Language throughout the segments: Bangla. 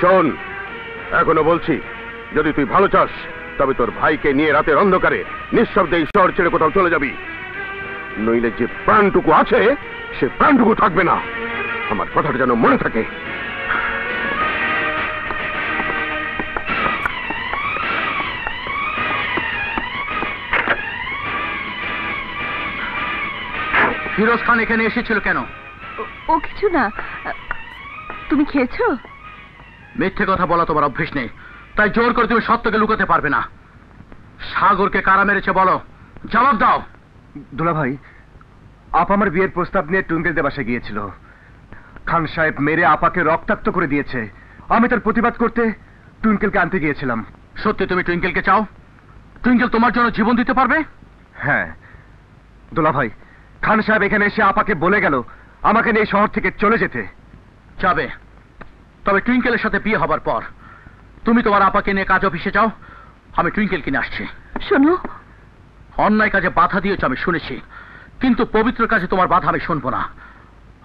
শোন, এখনো বলছি, যদি তুই ভালো চাস তবে তোর ভাইকে নিয়ে রাতের অন্ধকারে নিঃশব্দে এই শহর ছেড়ে কোথাও চলে যাবি, নইলে যে প্রাণটুকু আছে সে প্রাণটুকু থাকবে না। আমার কথাটা যেন মনে থাকে। ফিরোজ খান এখানে এসেছিল কেন? ও কিছু না। তুমি খেয়েছো? মিথ্যে কথা বলা তোমার অভ্যেস নেই, তাই জোর করে তুমি সত্যকে লুকাতে পারবে না। সাগরকে কারা মেরেছে বলো, জবাব দাও। দুলা ভাই, আপা আমার বিয়ের প্রস্তাব নিয়ে টুইঙ্কেলদের বাসায় গিয়েছিল। খান সাহেব মেরে আপাকে রক্তাক্ত করে দিয়েছে। আমি তার প্রতিবাদ করতে টুইঙ্কেলকে আনতে গিয়েছিলাম। সত্যি তুমি টুইঙ্কেলকে চাও? টুইঙ্কেল তোমার জন্য জীবন দিতে পারবে? হ্যাঁ দুলা ভাই, খান সাহেব এখানে এসে আপাকে বলে গেল আমাকে নিয়ে শহর থেকে চলে যেতে। যাবে, তবে টুইঙ্কেলের সাথে বিয়ে হবার পর। তুমি তোমার আপাকে নিয়ে কাজ অফিসে যাও, আমি টুইঙ্কেলকে নিয়ে আসছি। শোনো, অন্যায় কাজে বাধা দিয়েছ আমি শুনেছি, কিন্তু পবিত্র কাজে তোমার বাধা আমি শুনবো না।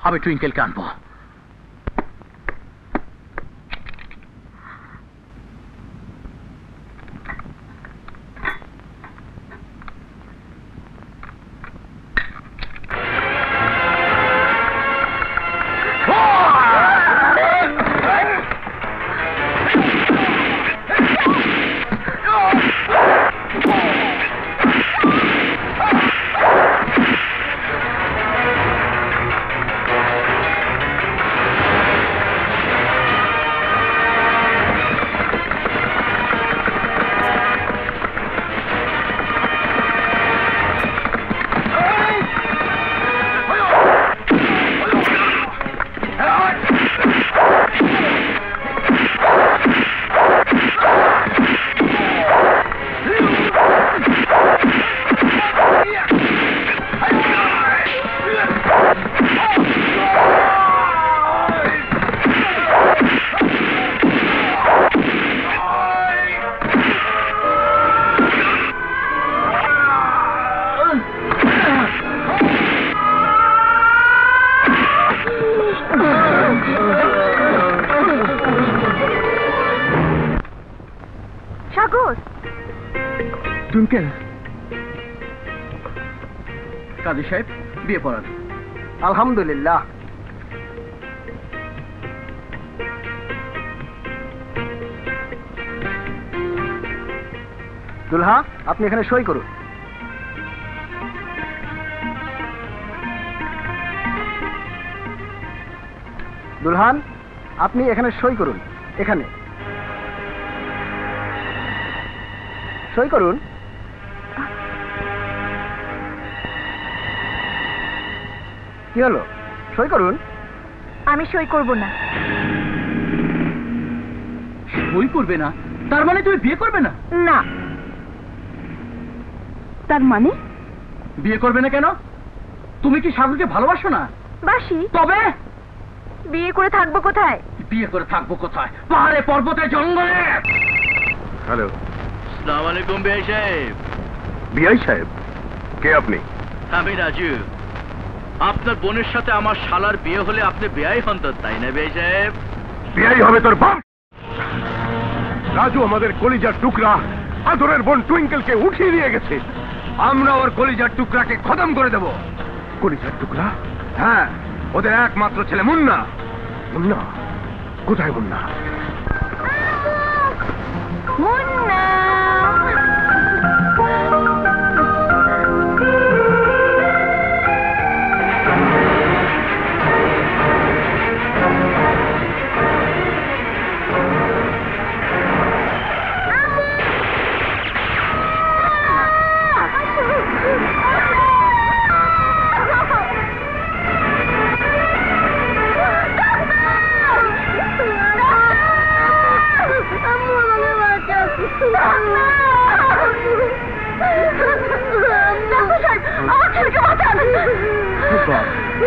আমি টুইঙ্কেলকে আনবো। টুইঙ্কেল, কাজী সাহেব বিয়ে পড়ান। আলহামদুলিল্লাহ। দুলহা, আপনি এখানে সই করুন। দুলহান, আপনি এখানে সই করুন। এখানে সই করুন। কি হলো? সই করুন। আমি সই করব না। সই করবে না? তার মানে তুমি বিয়ে করবে না? না। তার মানে? বিয়ে করবে না কেন? তুমি কি সাগরকে ভালোবাসো না? বাসি। তবে বিয়ে করে থাকবো কোথায়? বিয়ে করে থাকবো কোথায়? পাহাড়ে, পর্বতে, জঙ্গলে। হ্যালো। আসসালামু আলাইকুম বিআই সাহেব। বিআই সাহেব? কে আপনি? আমি রাজু। আপনার বোনের সাথে আমার শালার বিয়ে হলে আপনি বিআই হন তো, তাই না বিআই সাহেব? বিআই হবে তোর বাপ। রাজু আমাদের কলিজার টুকরা আদরের বোন টুইঙ্কেলকে উঠিয়ে নিয়ে গেছে। আমরা ওর কলিজার টুকরাকে খতম করে দেব। কলিজার টুকরা? হ্যাঁ, ওদের একমাত্র ছেলে মুন্না। মুন্না কোথায়? মুন্না মুন্না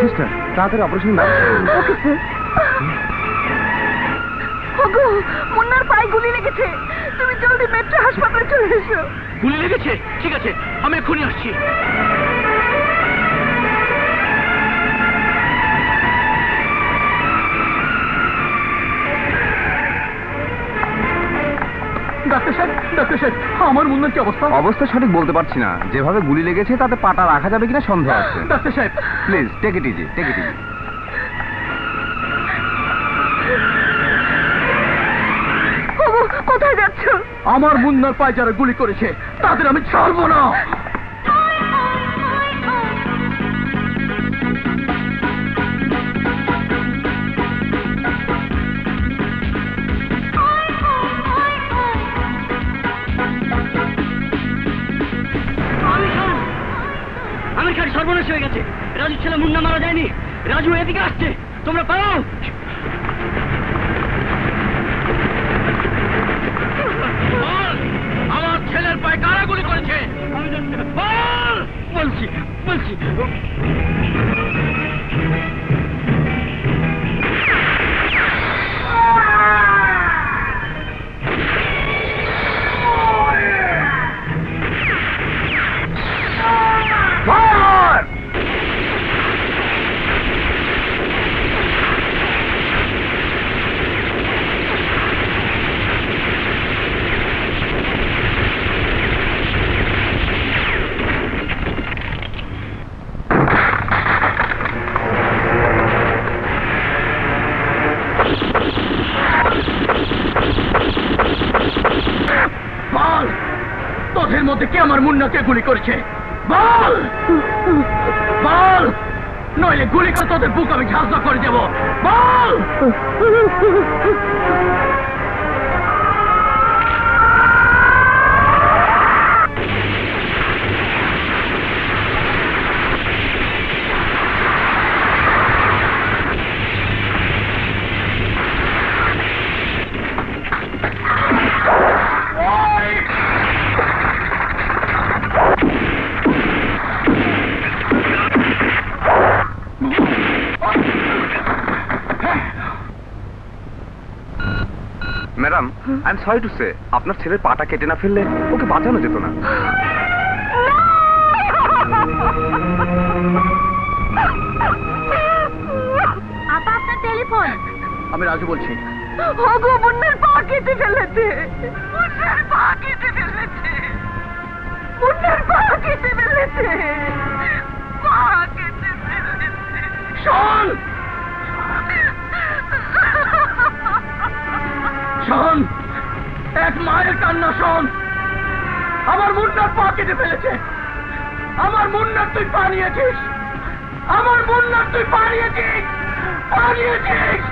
সিস্টার, তাড়াতাড়ি অপারেশন না। Okay sir. ওগো, মুন্নার পায়ে গুলি লেগেছে। তুমি জলদি মেট্রো হাসপাতালে চলে এসো। গুলি লেগেছে? ঠিক আছে, আমি এক্ষুনি আসছি। ডাক্তার সাহেব আমার মুন্নার কি অবস্থা? অবস্থা সঠিক বলতে পারছি না, যেভাবে গুলি লেগেছে তাতে পাটা রাখা যাবে কিনা সন্দেহ আছে। ডাক্তার সাহেব please take it easy, take it easy. কোথায় যাচ্ছ? আমার মুন্নার পায়ে যারা গুলি করেছে তাদের আমি ছাড়বো না। আমার খাট সর্বনাশ হয়ে গেছে। রাজু ছেলে মুন্না মারা যায়নি, রাজু এদিকে আসছে, তোমরা পালাও। আমার ছেলের পায়ে কারা গুলি করেছে? বলছি বলছি বল, তোদের মধ্যে কে আমার মুন্নাকে গুলি করেছে? বল বল, নইলে গুলি করে তোদের বুক আমি ঝাঁঝা করে দেবো। বল। Madam, I am sorry to say, আপনার ছেলের পাটা কেটে না ফেললে ওকে বাঁচানো যেত না। আপা, আপনার টেলিফোন। আমি রাজু বলছি। ওগো, মুন্নার পা কেটে ফেলেছে, মুন্নার পা কেটে ফেলেছে, মুন্নার পা কেটে ফেলেছে, পা কেটে ফেলেছে। শোন শোন, এক মায়ের কান্না শোন। আমার মুন্নার পা কেটে ফেলেছে। আমার মুন্নার তুই পা নিয়েছিস, আমার মুন্নার তুই পা নিয়েছিস, পা নিয়েছিস।